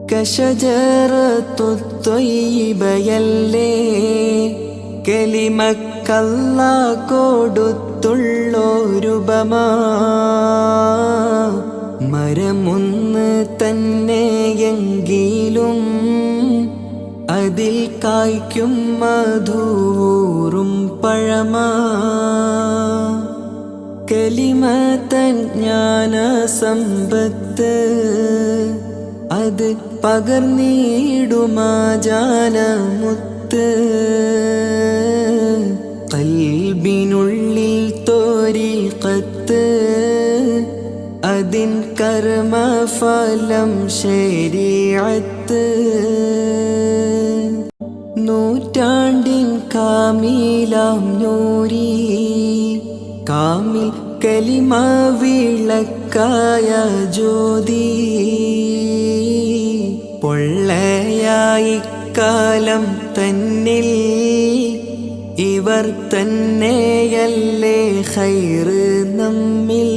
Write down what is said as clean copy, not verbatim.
കശജറത്തു ത്വയ്യിബയല്ലേ കലിമക്കല്ലാ കൊടുത്തുള്ളോരുപമ മരമൊന്ന് തന്നെയെങ്കിലും അതിൽ കായ്ക്കും മധൂറും പഴമാ കലിമതൻ ജ്ഞാന സമ്പത്ത് അത് പകർന്നിടുമാ ജാനമുത്ത് ഖൽബിനുള്ളിൽ തോരീഖത്ത് അതിൻ കർമ്മഫലം ശരീഅത്ത് നൂറ്റാണ്ടിൻ കാമിലാം നൂരി കാമിൽ കലിമ വിളക്കായ ജ്യോതി പൊള്ളയായി കാലം തന്നിൽ ഇവർ തന്നെയല്ലേ ഖൈറ്